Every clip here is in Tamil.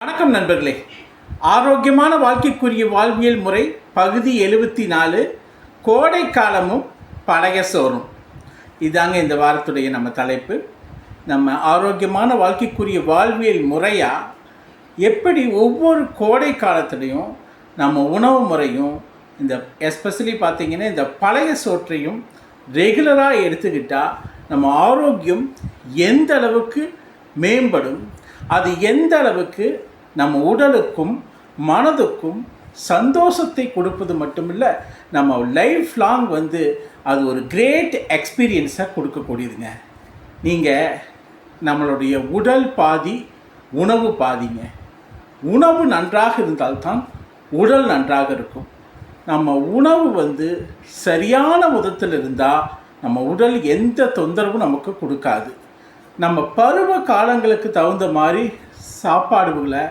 வணக்கம் நண்பர்களே. ஆரோக்கியமான வாழ்க்கைக்குரிய வாழ்வியல் முறை பகுதி 74, கோடை காலமும் பழைய சோறும். இதாங்க இந்த வாரத்துடைய நம்ம தலைப்பு. நம்ம ஆரோக்கியமான வாழ்க்கைக்குரிய வாழ்வியல் முறையாக எப்படி ஒவ்வொரு கோடை காலத்துலேயும் நம்ம உணவு முறையும் இந்த எஸ்பெஷலி பார்த்திங்கன்னா இந்த பழைய சோற்றையும் ரெகுலராக எடுத்துக்கிட்டால் நம்ம ஆரோக்கியம் எந்த அளவுக்கு மேம்படும், அது எந்த அளவுக்கு நம்ம உடலுக்கும் மனதுக்கும் சந்தோஷத்தை கொடுப்பது மட்டுமில்லை, நம்ம லைஃப் லாங் அது ஒரு கிரேட் எக்ஸ்பீரியன்ஸாக கொடுக்கக்கூடியதுங்க. நீங்கள் நம்மளுடைய உடல் பாதி, உணவு பாதிங்க. உணவு நன்றாக இருந்தால்தான் உடல் நன்றாக இருக்கும். நம்ம உணவு சரியான விதத்தில் இருந்தால் நம்ம உடல் எந்த தொந்தரவும் நமக்கு கொடுக்காது. நம்ம பருவ காலங்களுக்கு தகுந்த மாதிரி சாப்பாடுகளை,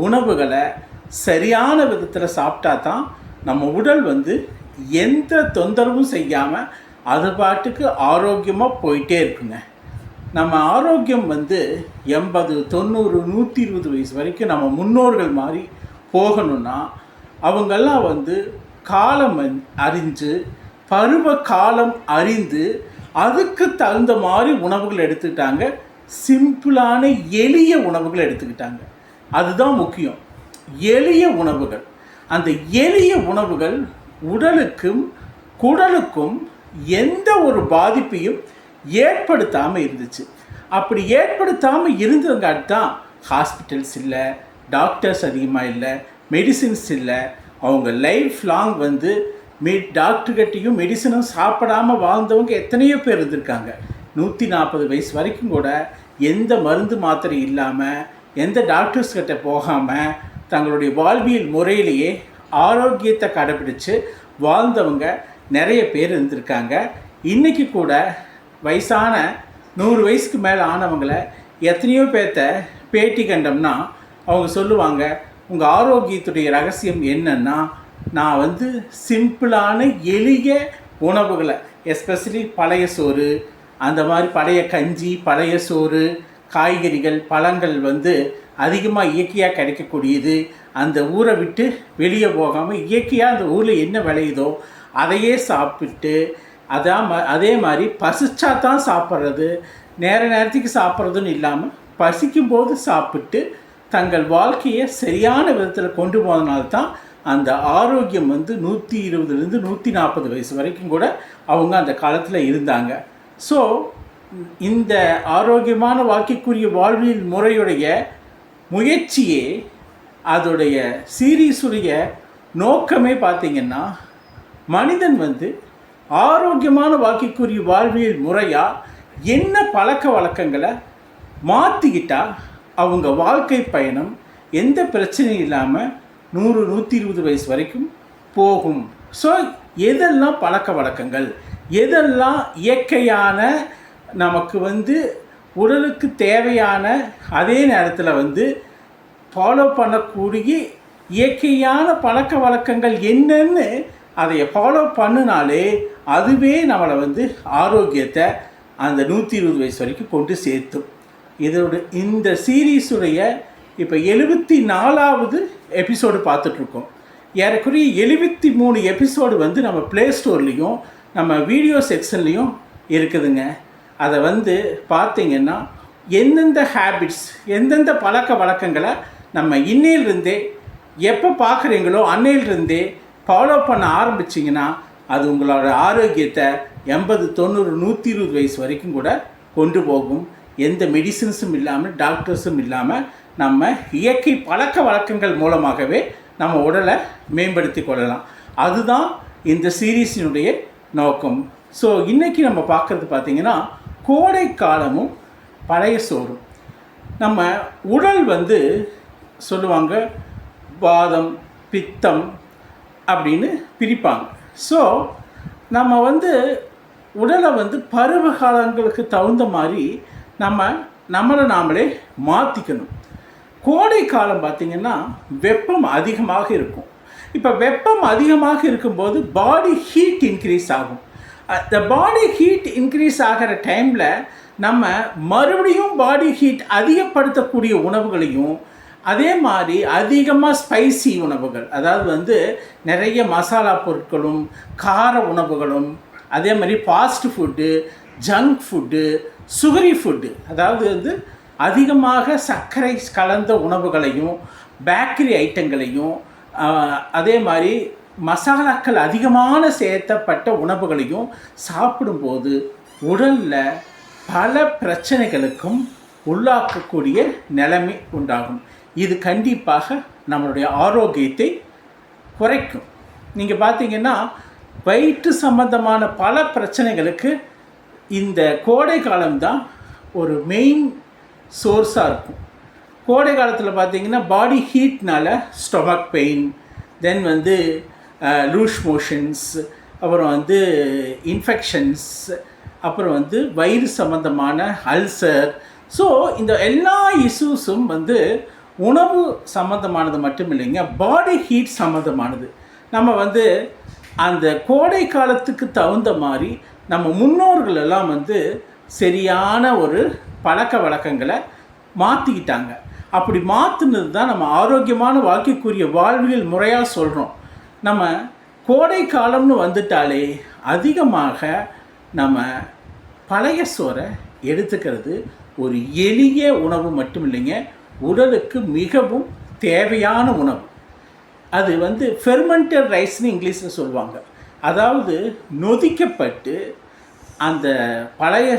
உணவுகளை சரியான விதத்தில் சாப்பிட்டா தான் நம்ம உடல் எந்த தொந்தரவும் செய்யாமல் அது பாட்டுக்கு ஆரோக்கியமாக போயிட்டே இருக்குங்க. நம்ம ஆரோக்கியம் 80, 90, 120 வயசு வரைக்கும் நம்ம முன்னோர்கள் மாதிரி போகணுன்னா அவங்கெல்லாம் காலம் அறிஞ்சு, பருவ காலம் அறிந்து அதுக்கு தகுந்த மாதிரி உணவுகள் எடுத்துக்கிட்டாங்க. சிம்பிளான எளிய உணவுகள் எடுத்துக்கிட்டாங்க. அதுதான் முக்கியம், எளிய உணவுகள். அந்த எளிய உணவுகள் உடலுக்கும் குடலுக்கும் எந்த ஒரு பாதிப்பையும் ஏற்படுத்தாமல் இருந்துச்சு. அப்படி ஏற்படுத்தாமல் இருந்ததுங்காட்டி தான் ஹாஸ்பிட்டல்ஸ் இல்லை, டாக்டர்ஸ் அதிகமாக இல்லை, மெடிசின்ஸ் இல்லை. அவங்க லைஃப் லாங் டாக்டர்கிட்டையும் மெடிசனும் சாப்பிடாமல் வாழ்ந்தவங்க எத்தனையோ பேர் இருந்திருக்காங்க. 140 வயசு வரைக்கும் கூட எந்த மருந்து மாத்திரை இல்லாமல், எந்த டாக்டர்ஸ்கிட்ட போகாமல் தங்களுடைய வாழ்வியல் முறையிலேயே ஆரோக்கியத்தை கடைப்பிடிச்சு வாழ்ந்தவங்க நிறைய பேர் இருந்திருக்காங்க. இன்றைக்கி கூட வயசான 100 வயசுக்கு மேலே ஆனவங்களை எத்தனையோ பேர்த்த பேட்டி கண்டோம்னா அவங்க சொல்லுவாங்க, உங்கள் ஆரோக்கியத்துடைய ரகசியம் என்னன்னா, நான் சிம்பிளான எளிய உணவுகளை, எஸ்பெஷலி பழைய சோறு, அந்த மாதிரி பழைய கஞ்சி, பழைய சோறு, காய்கறிகள், பழங்கள் அதிகமாக இயற்கையாக கிடைக்கக்கூடியது, அந்த ஊரை விட்டு வெளியே போகாமல் இயற்கையாக அந்த ஊரில் என்ன விளையுதோ அதையே சாப்பிட்டு, அதே மாதிரி பசிச்சா தான் சாப்பிட்றது, நேரத்துக்கு சாப்பிட்றதுன்னு இல்லாமல் பசிக்கும்போது சாப்பிட்டு தங்கள் வாழ்க்கையை சரியான விதத்தில் கொண்டு போனதுனால்தான் அந்த ஆரோக்கியம் 120லேருந்து 140 வயசு வரைக்கும் கூட அவங்க அந்த காலத்தில் இருந்தாங்க. ஸோ இந்த ஆரோக்கியமான வாழ்க்கைக்குரிய வாழ்வியல் முறையுடைய முயற்சியே, அதோடைய சீரீஸுடைய நோக்கமே பார்த்திங்கன்னா, மனிதன் ஆரோக்கியமான வாழ்க்கைக்குரிய வாழ்வியல் முறையாக என்ன பழக்க வழக்கங்களை மாற்றிக்கிட்டால் அவங்க வாழ்க்கை பயணம் எந்த பிரச்சனையும் இல்லாமல் 100, 120 வயசு வரைக்கும் போகும். ஸோ எதெல்லாம் பழக்க வழக்கங்கள், எதெல்லாம் இயற்கையான நமக்கு உடலுக்கு தேவையான, அதே நேரத்தில் ஃபாலோ பண்ணக்கூடிய இயற்கையான பழக்க வழக்கங்கள் என்னன்னு அதை ஃபாலோ பண்ணினாலே அதுவே நம்மளை ஆரோக்கியத்தை அந்த 120 வயசு வரைக்கும் கொண்டு சேர்த்தும். இந்த சீரீஸுடைய இப்போ 74வது எபிசோடு பார்த்துட்ருக்கோம். ஏறக்குறைய 73 எபிசோடு நம்ம ப்ளே ஸ்டோர்லேயும் நம்ம வீடியோ செக்ஷன்லேயும் இருக்குதுங்க. அதை பார்த்திங்கன்னா எந்தெந்த ஹேபிட்ஸ், எந்தெந்த பழக்க வழக்கங்களை நம்ம இன்னையிலிருந்தே எப்போ பார்க்குறீங்களோ அன்னையிலிருந்தே ஃபாலோ பண்ண ஆரம்பிச்சிங்கன்னா அது உங்களோட ஆரோக்கியத்தை 80, 90, 120 வயசு வரைக்கும் கூட கொண்டு போகும். எந்த மெடிசின்ஸும் இல்லாமல், டாக்டர்ஸும் இல்லாமல் நம்ம இயற்கை பழக்க வழக்கங்கள் மூலமாகவே நம்ம உடலை மேம்படுத்தி கொள்ளலாம். அதுதான் இந்த சீரீஸினுடைய நோக்கம். ஸோ இன்றைக்கி நம்ம பார்க்குறது பார்த்திங்கன்னா கோடை காலமும் பழைய சோறும். நம்ம உடல் சொல்லுவாங்க வாதம், பித்தம் அப்படின்னு பிரிப்பாங்க. ஸோ நம்ம உடலை பருவ காலங்களுக்கு தகுந்த மாதிரி நம்மளை நாமளே மாற்றிக்கணும். கோடை காலம் பார்த்திங்கன்னா வெப்பம் அதிகமாக இருக்கும். இப்போ வெப்பம் அதிகமாக இருக்கும்போது பாடி ஹீட் இன்க்ரீஸ் ஆகும். இந்த பாடி ஹீட் இன்க்ரீஸ் ஆகிற டைமில் நம்ம மறுபடியும் பாடி ஹீட் அதிகப்படுத்தக்கூடிய உணவுகளையும் அதே மாதிரி அதிகமாக ஸ்பைசி உணவுகள், அதாவது வந்து நிறைய மசாலா பொருட்களும் கார உணவுகளும், அதே மாதிரி fast food, junk food, sugary food, அதாவது வந்து அதிகமாக சர்க்கரை கலந்த உணவுகளையும் பேக்கரி ஐட்டங்களையும் அதே மாதிரி மசாலாக்கள் அதிகமான சேர்த்தப்பட்ட உணவுகளையும் சாப்பிடும்போது உடலில் பல பிரச்சனைகளுக்கும் உள்ளாக்கக்கூடிய நிலைமை உண்டாகும். இது கண்டிப்பாக நம்மளுடைய ஆரோக்கியத்தை குறைக்கும். நீங்கள் பார்த்தீங்கன்னா வயிற்று சம்பந்தமான பல பிரச்சனைகளுக்கு இந்த கோடை காலம்தான் ஒரு மெயின் சோர்ஸாக இருக்கும். கோடை காலத்தில் பார்த்தீங்கன்னா பாடி ஹீட்னால் ஸ்டொமக் பெயின், தென் வந்து லூஸ் மோஷன்ஸ், அப்புறம் வந்து இன்ஃபெக்ஷன்ஸ், அப்புறம் வந்து வயிறு சம்மந்தமான அல்சர். ஸோ இந்த எல்லா இஷ்யூஸும் வந்து உணவு சம்மந்தமானது மட்டும் இல்லைங்க, பாடி ஹீட் சம்மந்தமானது. நம்ம வந்து அந்த கோடை காலத்துக்கு தகுந்த மாதிரி நம்ம முன்னோர்கள் எல்லாம் வந்து சரியான ஒரு பழக்க வழக்கங்களை மாற்றிக்கிட்டாங்க. அப்படி மாற்றினது தான் நம்ம ஆரோக்கியமான வாழ்க்கைக்குரிய வாழ்வியல் முறையாக சொல்கிறோம். நம்ம கோடை காலம்னு வந்துட்டாலே அதிகமாக நம்ம பழைய சோறை எடுத்துக்கிறது ஒரு எளிய உணவு மட்டும் இல்லைங்க, உடலுக்கு மிகவும் தேவையான உணவு. அது வந்து ஃபெர்மெண்டட் ரைஸ்னு இங்கிலீஷில் சொல்லுவாங்க. அதாவது நொதிக்கப்பட்டு அந்த பழைய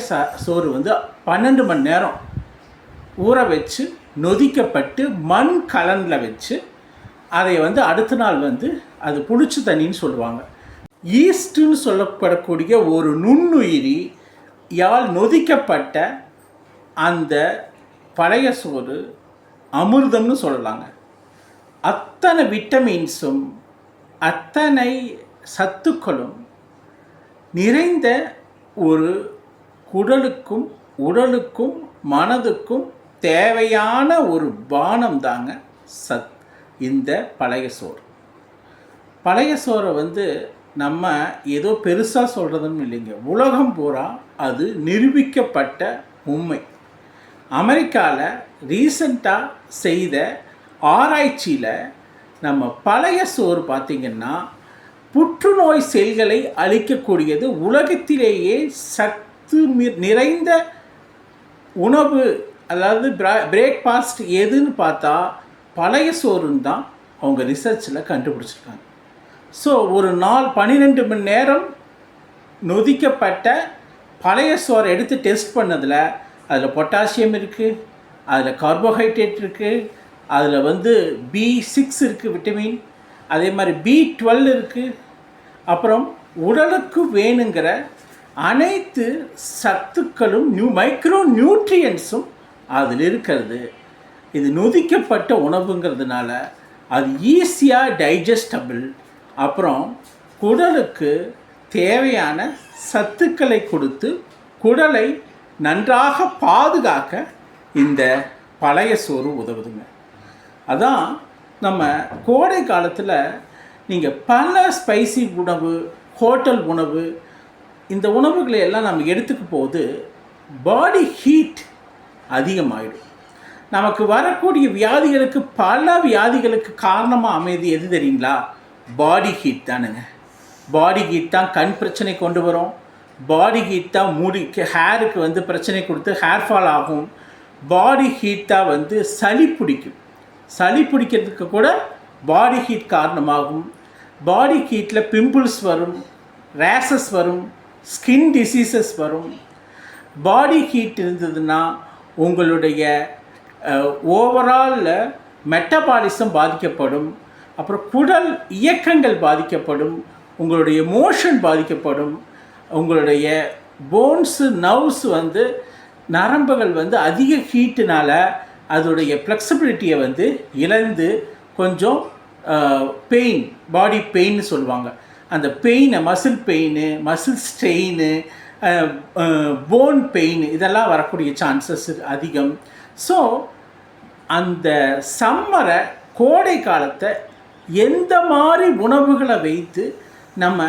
சோறு வந்து 12 மணி நேரம் ஊற வச்சு நொதிக்கப்பட்டு மண் கலனில் வச்சு அதை வந்து அடுத்த நாள் வந்து அது புளிச்சு தண்ணின்னு சொல்லுவாங்க. ஈஸ்ட்டுன்னு சொல்லப்படக்கூடிய ஒரு நுண்ணுயிரி யால் நொதிக்கப்பட்ட அந்த பழைய சோறு அமிர்தம்னு சொல்லலாங்க. அத்தனை விட்டமின்ஸும் அத்தனை சத்துக்களும் நிறைந்த ஒரு குடலுக்கும் உடலுக்கும் மனதுக்கும் தேவையான ஒரு பானம் தாங்க இந்த பழைய சோறு. பழைய சோறை வந்து நம்ம ஏதோ பெருசாக சொல்கிறதுன்னு இல்லைங்க, உலகம் பூரா அது நிரூபிக்கப்பட்ட உண்மை. அமெரிக்காவில் ரீசண்டாக செய்த ஆராய்ச்சியில் நம்ம பழைய சோறு பார்த்திங்கன்னா புற்றுநோய் செல்களை அழிக்கக்கூடியது, உலகத்திலேயே சத்து நிறைந்த உணவு, அதாவது பிரேக்ஃபாஸ்ட் எதுன்னு பார்த்தா பழைய சோறுன்னு தான் அவங்க ரிசர்ச்சில் கண்டுபிடிச்சிருக்காங்க. ஸோ ஒரு நாள் 12 மணி நேரம் நொதிக்கப்பட்ட பழைய சோறை எடுத்து டெஸ்ட் பண்ணதில் அதில் பொட்டாசியம் இருக்குது, அதில் கார்போஹைட்ரேட் இருக்குது, அதில் வந்து B6 இருக்குது விட்டமின், அதே மாதிரி B12 இருக்குது, அப்புறம் உடலுக்கு வேணுங்கிற அனைத்து சத்துக்களும் மைக்ரோ நியூட்ரியன்ஸும் அதில் இருக்கிறது. இது நொதிக்கப்பட்ட உணவுங்கிறதுனால அது ஈஸியாக டைஜஸ்டபிள், அப்புறம் குடலுக்கு தேவையான சத்துக்களை கொடுத்து குடலை நன்றாக பாதுகாக்க இந்த பழைய சோறு உதவுதுங்க. அதான் நம்ம கோடை காலத்தில் நீங்கள் பல ஸ்பைசி உணவு, ஹோட்டல் உணவு, இந்த உணவுகளை எல்லாம் நம்ம எடுத்துக்கும் போது பாடி ஹீட் அதிகமாகிடும். நமக்கு வரக்கூடிய வியாதிகளுக்கு, பல வியாதிகளுக்கு காரணமாக அமைதி எது தெரியுங்களா? பாடி ஹீட் தானுங்க. பாடி ஹீட் தான் கண் பிரச்சனை கொண்டு வரும். பாடி ஹீட் தான் முடிக்கு, ஹேருக்கு வந்து பிரச்சனை கொடுத்து ஹேர் ஃபால் ஆகும். பாடி ஹீட் தான் வந்து சளி பிடிக்கும். சளி பிடிக்கிறதுக்கு கூட பாடி ஹீட் காரணமாகும். பாடி ஹீட்டில் பிம்பிள்ஸ் வரும், ரேஷஸ் வரும், ஸ்கின் டிசீசஸ் வரும். பாடி ஹீட் இருந்ததுன்னா உங்களுடைய ஓவரால் மெட்டபாலிசம் பாதிக்கப்படும், அப்புறம் குடல் இயக்கங்கள் பாதிக்கப்படும், உங்களுடைய மோஷன் பாதிக்கப்படும், உங்களுடைய போன்ஸு நர்வ்ஸ் வந்து நரம்புகள் வந்து அதிக ஹீட்டுனால் அதோடைய ஃப்ளெக்சிபிலிட்டியை வந்து இழந்து கொஞ்சம் பெயின், பாடி பெயின்னு சொல்லுவாங்க. அந்த பெயினை muscle pain, muscle strain, bone pain இதெல்லாம் வரக்கூடிய சான்சஸ் அதிகம். ஸோ அந்த சம்மரை, கோடை காலத்தை எந்த மாதிரி உணவுகளை வைத்து நம்ம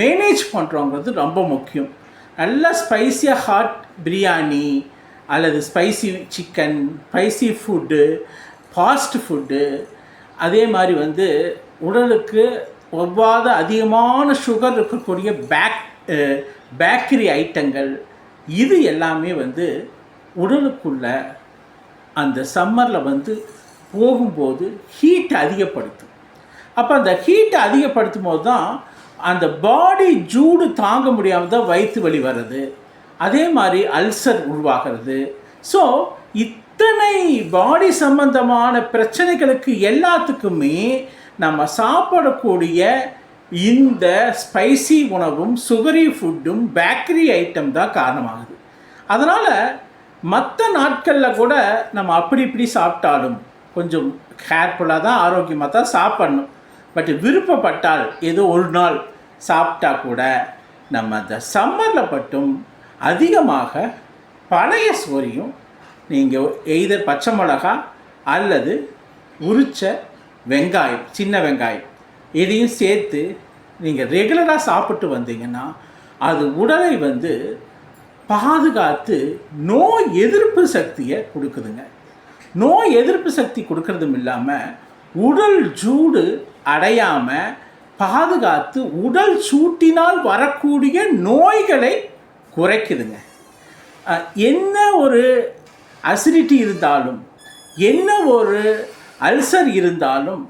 மேனேஜ் பண்ணுறோங்கிறது ரொம்ப முக்கியம். நல்லா ஸ்பைஸியாக ஹாட் பிரியாணி அல்லது spicy chicken, spicy food, fast food, அதே மாதிரி வந்து உடலுக்கு ஒவ்வாத அதிகமான சுகர் இருக்கக்கூடிய பேக்கரி ஐட்டங்கள், இது எல்லாமே வந்து உடலுக்குள்ள அந்த சம்மரில் வந்து போகும்போது ஹீட் அதிகப்படுத்தும். அப்போ அந்த ஹீட்டை அதிகப்படுத்தும் போது தான் அந்த பாடி ஜூடு தாங்க முடியாமல் தான் வயிற்று வலி வர்றது, அதே மாதிரி அல்சர் உருவாகிறது. ஸோ இத்தனை பாடி சம்பந்தமான பிரச்சனைகளுக்கு எல்லாத்துக்குமே நம்ம சாப்பிடக்கூடிய இந்த ஸ்பைசி உணவும் சுகரி ஃபுட்டும் பேக்கரி ஐட்டம் தான் காரணமாகுது. அதனால் மற்ற நாட்களில் கூட நம்ம அப்படி இப்படி சாப்பிட்டாலும் கொஞ்சம் கேர்ஃபுல்லாக தான், ஆரோக்கியமாக தான் சாப்பிட்ணும். பட் விருப்பப்பட்டால் ஏதோ ஒரு நாள் சாப்பிட்டா கூட நம்ம அந்த சம்மரில் மட்டும் அதிகமாக பழைய சோறையும் நீங்கள் எய்தர் பச்சை மிளகா அல்லது உரிச்ச வெங்காயம், சின்ன வெங்காயம், இதையும் சேர்த்து நீங்கள் ரெகுலராக சாப்பிட்டு வந்தீங்கன்னா அது உடலை வந்து பாதுகாத்து நோய் எதிர்ப்பு சக்தியை கொடுக்குதுங்க. நோய் எதிர்ப்பு சக்தி கொடுக்கறதும் இல்லாமல் உடல் சூடு அடையாமல் பாதுகாத்து உடல் சூட்டினால் வரக்கூடிய நோய்களை குறைக்குதுங்க. என்ன ஒரு அசிடிட்டி இருந்தாலும், என்ன ஒரு அல்சர் இருந்தாலும்,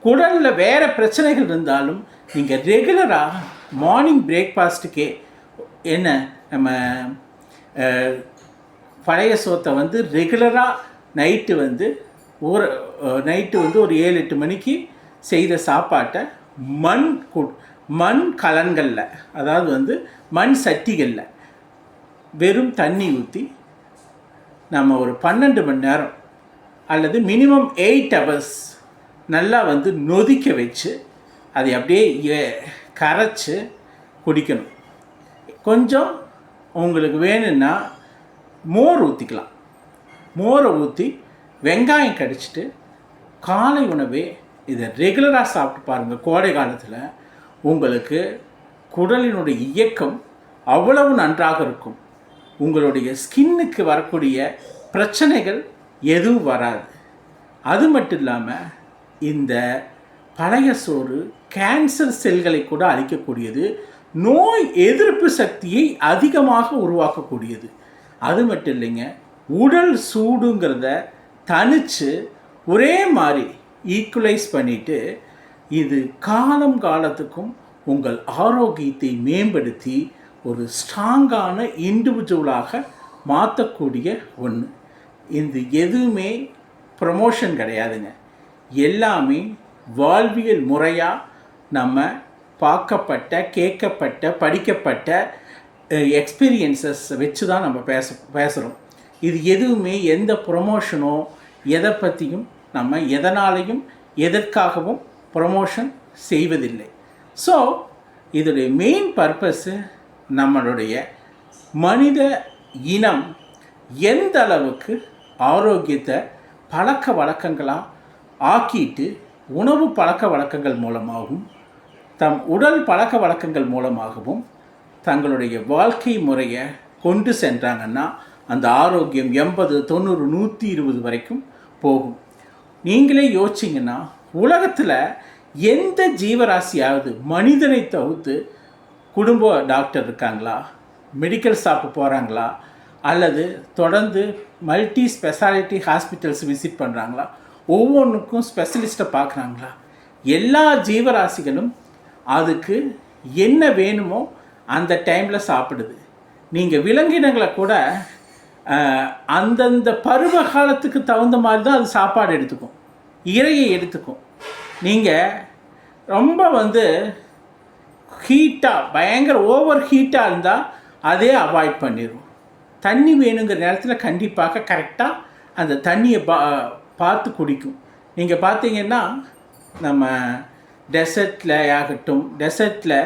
குடலில் வேறு பிரச்சனைகள் இருந்தாலும் நீங்கள் ரெகுலராக மார்னிங் பிரேக்ஃபாஸ்ட்டுக்கே என்ன நம்ம பழைய சோத்தை வந்து ரெகுலராக நைட்டு வந்து ஒரு 7-8 மணிக்கு செய்த சாப்பாட்டை மண் கலன்களில், அதாவது வந்து மண் சட்டிகளில் வெறும் தண்ணி ஊற்றி நம்ம ஒரு 12 மணி நேரம் அல்லது மினிமம் 8 hours நல்லா வந்து நொதிக்க வச்சு அதை அப்படியே கரைச்சி குடிக்கணும். கொஞ்சம் உங்களுக்கு வேணும்னா மோர் ஊற்றிக்கலாம். மோரை ஊற்றி வெங்காயம் கடிச்சிட்டு காலை உணவே இதை ரெகுலராக சாப்பிட்டு பாருங்கள். கோடை காலத்தில் உங்களுக்கு குடலினுடைய இயக்கம் அவ்வளவு நன்றாக இருக்கும். உங்களுடைய ஸ்கின்னுக்கு வரக்கூடிய பிரச்சனைகள் எதுவும் வராது. அது மட்டும் இல்லாமல் இந்த பழைய சோறு கேன்சர் செல்களை கூட அழிக்கக்கூடியது, நோய் எதிர்ப்பு சக்தியை அதிகமாக உருவாக்கக்கூடியது. அது மட்டும் இல்லைங்க, உடல் சூடுங்கிறத தனித்து ஒரே மாதிரி ஈக்குவலைஸ் பண்ணிவிட்டு இது காலத்துக்கும் உங்கள் ஆரோக்கியத்தை மேம்படுத்தி ஒரு ஸ்ட்ராங்கான இண்டிவிஜுவலாக மாற்றக்கூடிய ஒன்று. இது எதுவுமே ப்ரமோஷன் கிடையாதுங்க. எல்லாமே வாழ்வியல் முறையாக நம்ம பார்க்கப்பட்ட, கேட்கப்பட்ட, படிக்கப்பட்ட எக்ஸ்பீரியன்சஸ் வச்சு தான் நம்ம பேசுகிறோம். இது எதுவுமே எந்த ப்ரொமோஷனோ எதை பற்றியும் நம்ம எதனாலையும் எதற்காகவும் ப்ரொமோஷன் செய்வதில்லை. ஸோ இதோடைய மெயின் பர்பஸ்ஸு நம்மளுடைய மனித இனம் எந்த அளவுக்கு ஆரோக்கியத்தை பழக்க வழக்கங்களாக ஆக்கிட்டு உணவு பழக்க வழக்கங்கள் மூலமாகவும் தம் உடல் பழக்க வழக்கங்கள் மூலமாகவும் தங்களுடைய வாழ்க்கை முறையை கொண்டு சென்றாங்கன்னா அந்த ஆரோக்கியம் 80, 90, 120 வரைக்கும் போகும். நீங்களே யோசிச்சிங்கன்னா உலகத்தில் எந்த ஜீவராசியாவது மனிதனை தவிர்த்து குடும்ப டாக்டர் இருக்காங்களா, மெடிக்கல் ஷாப்பு போகிறாங்களா, அல்லது தொடர்ந்து மல்டி ஸ்பெஷாலிட்டி ஹாஸ்பிட்டல்ஸ் விசிட் பண்ணுறாங்களா, ஒவ்வொன்றுக்கும் ஸ்பெஷலிஸ்ட்டை பார்க்குறாங்களா? எல்லா ஜீவராசிகளும் அதுக்கு என்ன வேணுமோ அந்த டைமில் சாப்பிடுது. நீங்கள் விலங்கினங்களை கூட அந்தந்த பருவ காலத்துக்கு தகுந்த மாதிரி தான் அது சாப்பாடு எடுத்துக்கும், இறையை எடுத்துக்கும். நீங்கள் ரொம்ப வந்து ஹீட்டாக பயங்கர ஓவர் ஹீட்டாக இருந்தால் அதே அவாய்ட் பண்ணிடும். தண்ணி வேணுங்கிற நேரத்தில் கண்டிப்பாக கரெக்டாக அந்த தண்ணியை பார்த்து குடிக்கும். நீங்கள் பார்த்தீங்கன்னா நம்ம டெசர்ட்டில் ஆகட்டும், டெசர்ட்டில்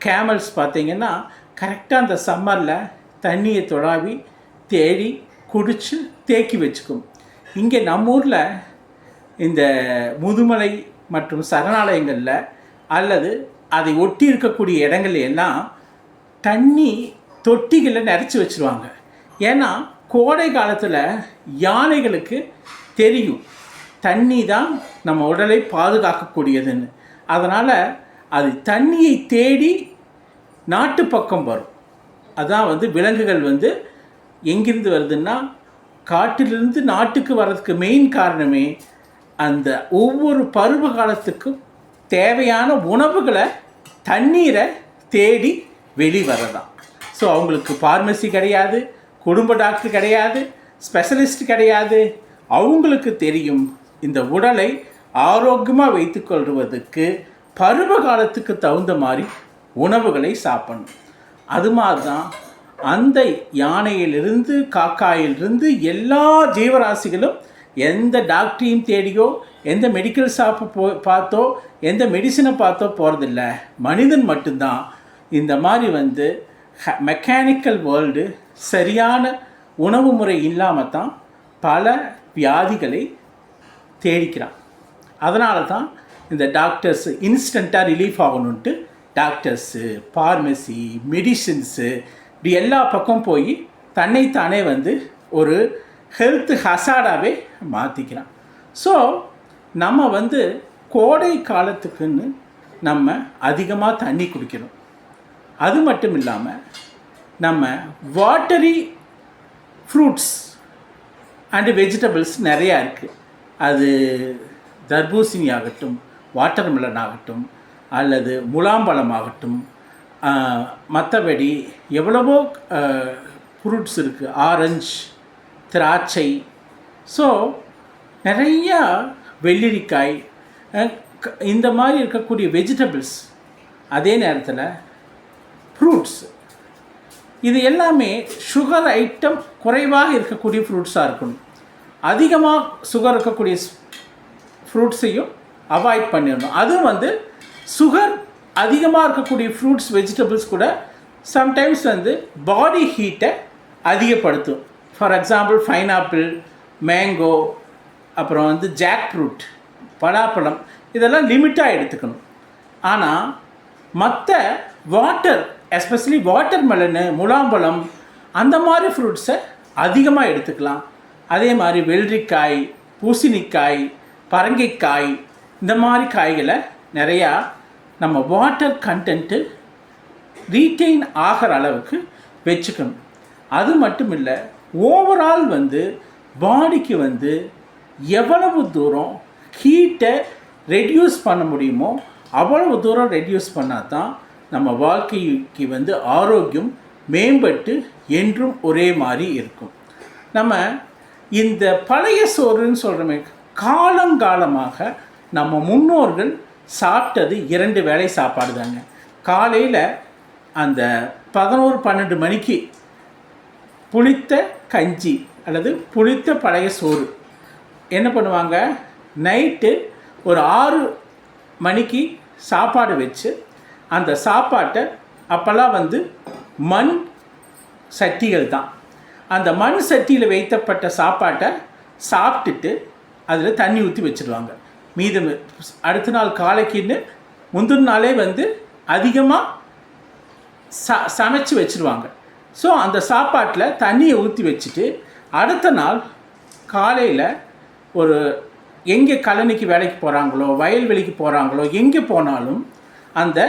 கேமல்ஸ் பார்த்தீங்கன்னா கரெக்டாக அந்த சம்மரில் தண்ணியை தொடாவி தேடி குடித்து தேக்கி வச்சுக்கும். இங்கே நம்ம ஊரில் இந்த முதுமலை மற்றும் சரணாலயங்களில் அல்லது அதை ஒட்டி இருக்கக்கூடிய இடங்கள் எல்லாம் தண்ணி தொட்டிகளை நிறச்சி வச்சுருவாங்க. ஏன்னா கோடை காலத்தில் யானைகளுக்கு தெரியும் தண்ணி தான் நம்ம உடலை பாதுகாக்கக்கூடியதுன்னு. அதனால் அது தண்ணியை தேடி நாட்டு பக்கம் வரும். அதான் வந்து விலங்குகள் வந்து எங்கிருந்து வருதுன்னா காட்டிலிருந்து நாட்டுக்கு வர்றதுக்கு மெயின் காரணமே அந்த ஒவ்வொரு பருவ காலத்துக்கும் தேவையான உணவுகளை தண்ணீரை தேடி வெளிவரதான். ஸோ அவங்களுக்கு ஃபார்மசி கிடையாது, குடும்ப டாக்டர் கிடையாது, ஸ்பெஷலிஸ்ட் கிடையாது. அவங்களுக்கு தெரியும் இந்த உடலை ஆரோக்கியமாக வைத்துக்கொள்வதற்கு பருவ காலத்துக்கு தகுந்த மாதிரி உணவுகளை சாப்பிடணும். அது மாதிரி தான் அந்த யானையிலிருந்து காக்காயிலிருந்து எல்லா ஜீவராசிகளும் எந்த டாக்டரையும் தேடியோ எந்த மெடிக்கல் ஷாப்பை பார்த்தோ எந்த மெடிசனை பார்த்தோ போகிறதில்ல. மனிதன் மட்டும்தான் இந்த மாதிரி வந்து மெக்கானிக்கல் வேர்ல்டு சரியான உணவு முறை இல்லாமல் தான் பல வியாதிகளை தேடிக்கிறான். அதனால தான் இந்த டாக்டர்ஸு இன்ஸ்டண்ட்டாக ரிலீஃப் ஆகணுன்ட்டு டாக்டர்ஸு, ஃபார்மசி, மெடிசின்ஸு இப்படி எல்லா பக்கம் போய் தன்னைத்தானே வந்து ஒரு ஹெல்த் ஹசார்டாகவே மாற்றிக்கிறான். ஸோ நம்ம வந்து கோடை காலத்துக்குன்னு நம்ம அதிகமாக தண்ணி குடிக்கணும். அது மட்டும் இல்லாமல் நம்ம வாட்டரி ஃப்ரூட்ஸ் அண்டு வெஜிடபிள்ஸ் நிறையா இருக்குது. அது தர்பூசணி ஆகட்டும், வாட்டர்மெலன் ஆகட்டும், அல்லது முலாம்பழம் ஆகட்டும், மற்றபடி எவ்வளவோ ஃப்ரூட்ஸ் இருக்குது, ஆரஞ்சு, திராட்சை. ஸோ நிறையா வெள்ளரிக்காய், இந்த மாதிரி இருக்கக்கூடிய வெஜிடபிள்ஸ், அதே நேரத்தில் ஃப்ரூட்ஸ், இது எல்லாமே சுகர் ஐட்டம் குறைவாக இருக்கக்கூடிய ஃப்ரூட்ஸாக இருக்கணும். அதிகமாக சுகர் இருக்கக்கூடிய ஃப்ரூட்ஸையும் அவாய்ட் பண்ணிடணும். அதுவும் வந்து சுகர் அதிகமாக இருக்கக்கூடிய ஃப்ரூட்ஸ் வெஜிடபிள்ஸ் கூட சம்டைம்ஸ் வந்து பாடி ஹீட்டை அதிகப்படுத்தும். ஃபார் எக்ஸாம்பிள் பைனாப்பிள், மேங்கோ, அப்புறம் வந்து ஜாக் ஃப்ரூட், பலாப்பழம், இதெல்லாம் லிமிட்டாக எடுத்துக்கணும். ஆனால் மற்ற வாட்டர், எஸ்பெஷலி வாட்டர்மெலனு, முலாம்பழம், அந்த மாதிரி ஃப்ரூட்ஸை அதிகமாக எடுத்துக்கலாம். அதே மாதிரி வெள்ளரிக்காய், பூசணிக்காய், பரங்கிக்காய், இந்த மாதிரி காய்களை நிறையா நம்ம வாட்டர் கண்டென்ட்டு ரீட்டெயின் ஆகிற அளவுக்கு வச்சுக்கணும். அது மட்டும் இல்லை, ஓவரால் வந்து பாடிக்கு வந்து எவ்வளவு தூரம் ஹீட்டை ரெடியூஸ் பண்ண முடியுமோ அவ்வளவு தூரம் ரெடியூஸ் பண்ணால் தான் நம்ம வாழ்க்கைக்கு வந்து ஆரோக்கியம் மேம்பட்டு என்றும் ஒரே மாதிரி இருக்கும். நம்ம இந்த பழைய சோறுன்னு சொல்கிறோமே, காலங்காலமாக நம்ம முன்னோர்கள் சாப்பிட்டது 2 வேளை சாப்பாடு தாங்க. காலையில் அந்த 11-12 மணிக்கு புளித்த கஞ்சி அல்லது புளித்த பழைய சோறு. என்ன பண்ணுவாங்க, நைட்டு ஒரு 6 மணிக்கு சாப்பாடு வச்சு அந்த சாப்பாட்டை, அப்போல்லாம் வந்து மண் சட்டிகள் தான், அந்த மண் சட்டியில் வைத்தப்பட்ட சாப்பாட்டை சாப்பிட்டுட்டு அதில் தண்ணி ஊற்றி வச்சுடுவாங்க. மீதம் அடுத்த நாள் காலைக்குன்னு முந்தின நாளே வந்து அதிகமாக சமைச்சு வச்சுருவாங்க. ஸோ அந்த சாப்பாட்டில் தண்ணியை ஊற்றி வச்சுட்டு அடுத்த நாள் காலையில் ஒரு எங்கே கழனிக்கு வேலைக்கு போகிறாங்களோ, வயல்வெளிக்கு போகிறாங்களோ, எங்கே போனாலும் அந்த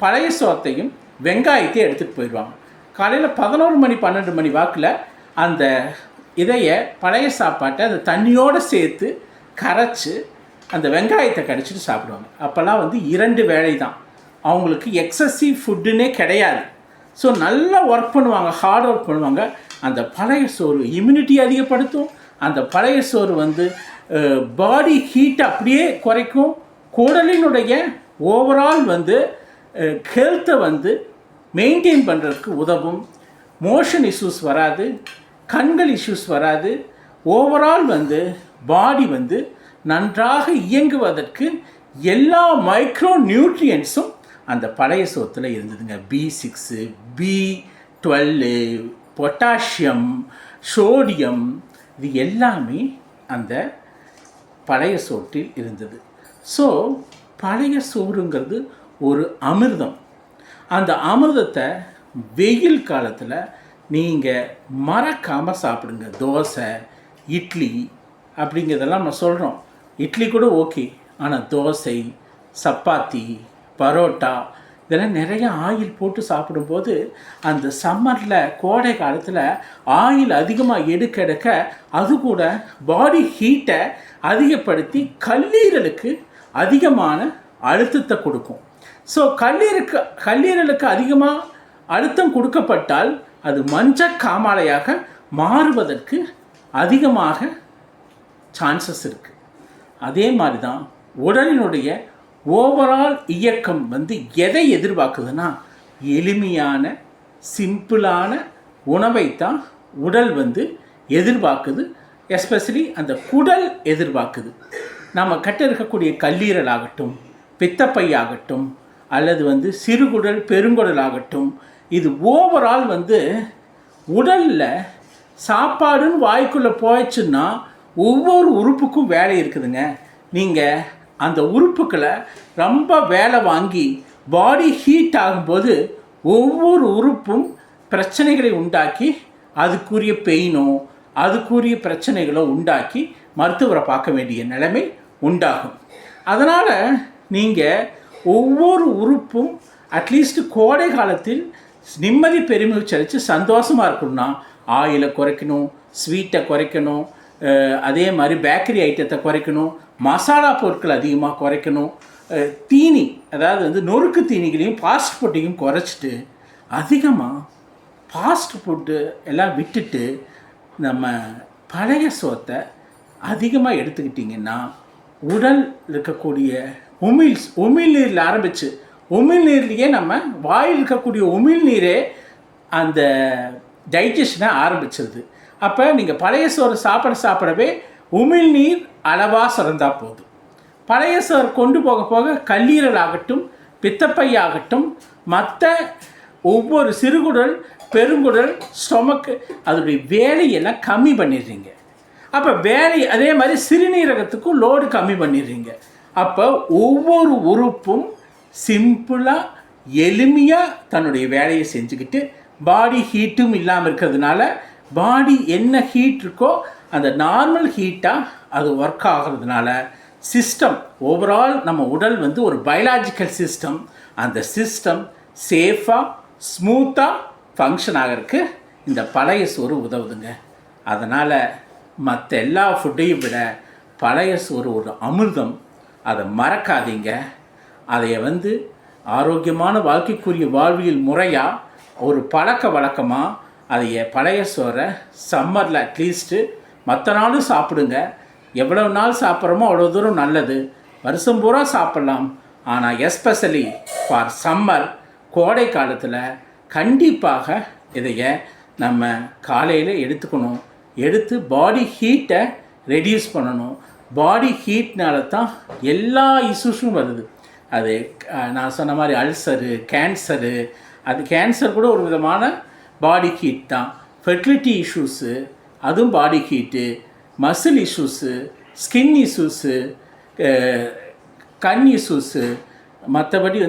பழைய சோத்தையும் வெங்காயத்தையும் எடுத்துகிட்டு போயிடுவாங்க. காலையில் 11 மணி 12 மணி வாக்கில் அந்த பழைய சாப்பாட்டை அந்த தண்ணியோடு சேர்த்து கரைச்சி அந்த வெங்காயத்தை கடிச்சிட்டு சாப்பிடுவாங்க. அப்போல்லாம் வந்து 2 வேளை தான், அவங்களுக்கு எக்ஸசிவ் ஃபுட்டுன்னே கிடையாது. ஸோ நல்லா ஒர்க் பண்ணுவாங்க, ஹார்ட் ஒர்க் பண்ணுவாங்க. அந்த பழைய சோறு இம்யூனிட்டி அதிகப்படுத்தும். அந்த பழைய சோறு வந்து பாடி ஹீட்டை அப்படியே குறைக்கும். குடலினுடைய ஓவரால் வந்து ஹெல்த்தை வந்து மெயின்டைன் பண்ணுறதுக்கு உதவும். மோஷன் இஷ்யூஸ் வராது, கண்கள் இஷ்யூஸ் வராது. ஓவரால் வந்து பாடி வந்து நன்றாக இயங்குவதற்கு எல்லா மைக்ரோ நியூட்ரியன்ஸும் அந்த பழைய சோத்தில் இருந்ததுங்க. B6, B12, பொட்டாசியம், சோடியம், இது எல்லாமே அந்த பழைய சோற்றில் இருந்தது. ஸோ பழைய சோறுங்கிறது ஒரு அமிர்தம். அந்த அமிர்தத்தை வெயில் காலத்தில் நீங்கள் மறக்காமல் சாப்பிடுங்க. தோசை, இட்லி அப்படிங்கிறதெல்லாம் நம்ம சொல்கிறோம். இட்லி கூட ஓகே. ஆனால் தோசை, சப்பாத்தி, பரோட்டா இதெல்லாம் நிறைய ஆயில் போட்டு சாப்பிடும்போது அந்த சம்மரில், கோடை காலத்தில் ஆயில் அதிகமாக எடுக்க அது கூட பாடி ஹீட்டை அதிகப்படுத்தி கல்லீரலுக்கு அதிகமான அழுத்தத்தை கொடுக்கும். ஸோ கல்லீரலுக்கு அதிகமாக அழுத்தம் கொடுக்கப்பட்டால் அது மஞ்சக்காமாலையாக மாறுவதற்கு அதிகமாக சான்சஸ் இருக்குது. அதே மாதிரி தான் உடலினுடைய ஓவரால் இயக்கம் எதை எதிர்பார்க்குதுன்னா, எளிமையான சிம்பிளான உணவைத்தான் உடல் எதிர்பார்க்குது. எஸ்பெஷலி அந்த குடல் எதிர்பார்க்குது. நம்ம கட்ட இருக்கக்கூடிய கல்லீரல் ஆகட்டும், பித்தப்பை ஆகட்டும், அல்லது சிறுகுடல், பெருங்குடல் ஆகட்டும், இது ஓவரால் உடலில் சாப்பாடுன்னு வாய்க்குள்ளே போயிடுச்சுன்னா ஒவ்வொரு உறுப்புக்கும் வேலை இருக்குதுங்க. நீங்கள் அந்த உறுப்புக்களை ரொம்ப வேலை வாங்கி பாடி ஹீட் ஆகும்போது ஒவ்வொரு உறுப்பும் பிரச்சனைகளை உண்டாக்கி அதுக்குரிய பெயினோ அதுக்குரிய பிரச்சனைகளோ உண்டாக்கி மருத்துவரை பார்க்க வேண்டிய நிலைமை உண்டாகும். அதனால் நீங்கள் ஒவ்வொரு உறுப்பும் அட்லீஸ்ட் கோடை காலத்தில் நிம்மதி பெருமூச்சரித்து சந்தோஷமாக இருக்கணும்னா ஆயிலை குறைக்கணும், ஸ்வீட்டை குறைக்கணும், அதே மாதிரி பேக்கரி ஐட்டத்தை குறைக்கணும், மசாலா பொருட்கள் அதிகமாக குறைக்கணும், தீனி அதாவது நொறுக்கு தீனிகளையும் ஃபாஸ்ட் ஃபுட்டையும் குறைச்சிட்டு அதிகமாக ஃபாஸ்ட் ஃபுட்டு எல்லாம் விட்டுட்டு நம்ம பழைய சோத்தை அதிகமாக எடுத்துக்கிட்டிங்கன்னா உடல் இருக்கக்கூடிய உமிழ்நீரில் ஆரம்பித்து உமிழ்நீர்லேயே நம்ம வாயில் இருக்கக்கூடிய உமிழ்நீரே அந்த டைஜஷனை ஆரம்பிச்சிருது. அப்போ நீங்கள் பழைய சோறு சாப்பிடவே உமிழ்நீர் அளவாக சுரந்தால் போதும். பழைய சோறு கொண்டு போக கல்லீரல் ஆகட்டும், பித்தப்பை ஆகட்டும், மற்ற ஒவ்வொரு சிறுகுடல், பெருங்குடல், ஸ்டொமக்கு அதோடைய வேலையெல்லாம் கம்மி பண்ணிடுறீங்க. அப்போ அதே மாதிரி சிறுநீரகத்துக்கும் லோடு கம்மி பண்ணிடுறீங்க. அப்போ ஒவ்வொரு உறுப்பும் சிம்பிளாக எளிமையாக தன்னுடைய வேலையை செஞ்சுக்கிட்டு பாடி ஹீட்டும் இல்லாமல் இருக்கிறதுனால பாடி என்ன ஹீட் இருக்கோ அந்த நார்மல் ஹீட்டாக அது ஒர்க் ஆகிறதுனால சிஸ்டம் ஓவரால் நம்ம உடல் ஒரு பயாலஜிக்கல் சிஸ்டம், அந்த சிஸ்டம் சேஃபாக ஸ்மூத்தாக ஃபங்க்ஷன் ஆகிறதுக்கு இந்த பழைய சோறு உதவுதுங்க. அதனால் மற்ற எல்லா ஃபுட்டையும் விட பழைய சோறு ஒரு அமிர்தம். அதை மறக்காதீங்க. அதை ஆரோக்கியமான வாழ்க்கைக்குரிய வாழ்வியல் முறையாக ஒரு பழக்க வழக்கமாக அதைய பழைய சோறை சம்மரில் அட்லீஸ்ட்டு மற்ற நாளும் சாப்பிடுங்க. எவ்வளோ நாள் சாப்பிட்றோமோ அவ்வளோ தூரம் நல்லது. வருஷம் பூரா சாப்பிட்லாம். ஆனால் எஸ்பெஷலி ஃபார் சம்மர், கோடை காலத்தில் கண்டிப்பாக இதைய நம்ம காலையில் எடுத்துக்கணும். எடுத்து பாடி ஹீட்டை ரெடியூஸ் பண்ணணும். பாடி ஹீட்னால தான் எல்லா இஷ்யூஸும் வருது. அது நான் சொன்ன மாதிரி அல்சரு, கேன்சரு, அது கேன்சர் கூட ஒரு விதமான பாடி ஹீட் தான். ஃபெர்டிலிட்டி இஷ்யூஸு அதுவும் body heat, muscle issues, skin issues, கண் இஷ்யூஸு, மற்றபடி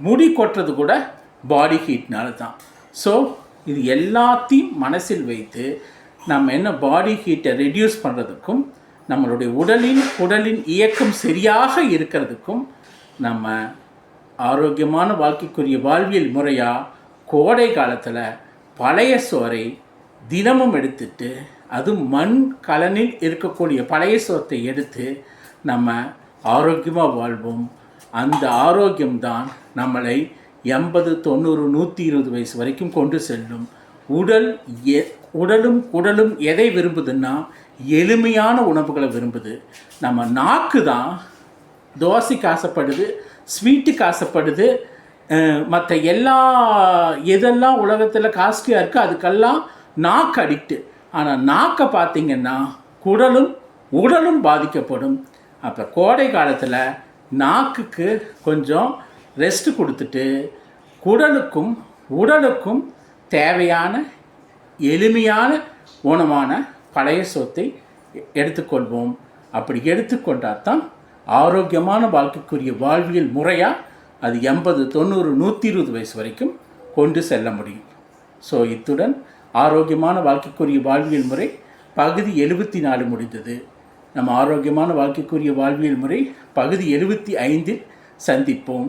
முடி கொட்டுறது கூட பாடி ஹீட்னால தான். ஸோ இது எல்லாத்தையும் மனசில் வைத்து நம்ம என்ன பாடி ஹீட்டை ரெடியூஸ் பண்ணுறதுக்கும் நம்மளுடைய உடலின் இயக்கம் சரியாக இருக்கிறதுக்கும் நம்ம ஆரோக்கியமான வாழ்க்கைக்குரிய வாழ்வியல் முறையாக கோடை காலத்தில் பழைய சோறை தினமும் எடுத்துட்டு, அது மண் கலனில் இருக்கக்கூடிய பழைய சோத்தை எடுத்து நம்ம ஆரோக்கியமாக வாழ்வோம். அந்த ஆரோக்கியம்தான் நம்மளை 80, 90, 120 வயசு வரைக்கும் கொண்டு செல்லும். உடலும் குடலும் எதை விரும்புதுன்னா எளிமையான உணவுகளை விரும்புது. நம்ம நாக்கு தான் தோசைக்கு ஆசைப்படுது, ஸ்வீட்டுக்கு ஆசைப்படுது, மற்ற எதெல்லாம் உலகத்தில் காஸ்ட்லியாக இருக்குது அதுக்கெல்லாம் நாக்கு அடிக்ட்டு. ஆனால் நாக்கை பார்த்திங்கன்னா உடலும் பாதிக்கப்படும். அப்போ கோடை காலத்தில் நாக்குக்கு கொஞ்சம் ரெஸ்ட் கொடுத்துட்டு உடலுக்கும் தேவையான எளிமையான உணவான பழைய சோத்தை எடுத்துக்கொள்வோம். அப்படி எடுத்துக்கொண்டால் தான் ஆரோக்கியமான வாழ்க்கைக்குரிய வாழ்வியல் முறையாக அது 80, 90, 120 வயசு வரைக்கும் கொண்டு செல்ல முடியும். ஸோ இத்துடன் ஆரோக்கியமான வாழ்க்கைக்குரிய வாழ்வியல் முறை பகுதி 74 முடிந்தது. நம்ம ஆரோக்கியமான வாழ்க்கைக்குரிய வாழ்வியல் முறை பகுதி 75 சந்திப்போம்.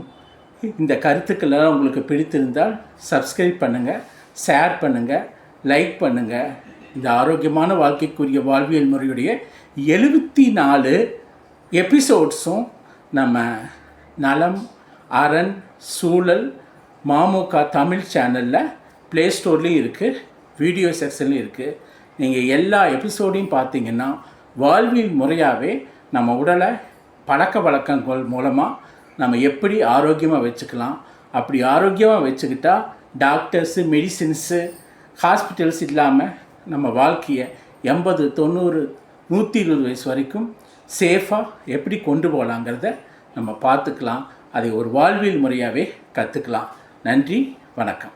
இந்த கருத்துக்களெல்லாம் உங்களுக்கு பிடித்திருந்தால் சப்ஸ்கிரைப் பண்ணுங்கள், ஷேர் பண்ணுங்கள், லைக் பண்ணுங்கள். இந்த ஆரோக்கியமான வாழ்க்கைக்குரிய வாழ்வியல் முறையுடைய 74 எபிசோட்ஸும் நம்ம நலம், அரண், சூழல், மாமுக தமிழ் சேனலில் ப்ளே ஸ்டோர்லேயும் இருக்குது, வீடியோ செக்ஷன்லையும் இருக்குது. நீங்கள் எல்லா எபிசோடையும் பார்த்தீங்கன்னா வாழ்வியல் முறையாகவே நம்ம உடலை பழக்க வழக்கங்கள் மூலமாக நம்ம எப்படி ஆரோக்கியமாக வச்சுக்கலாம். அப்படி ஆரோக்கியமாக வச்சுக்கிட்டா டாக்டர்ஸு, மெடிசின்ஸு, ஹாஸ்பிட்டல்ஸ் இல்லாமல் நம்ம வாழ்க்கையை 80, 90, 120 வயசு வரைக்கும் சேஃபாக எப்படி கொண்டு போகலாங்கிறத நம்ம பார்த்துக்கலாம். அதை ஒரு வாழ்வியல் முறையாகவே கற்றுக்கலாம். நன்றி, வணக்கம்.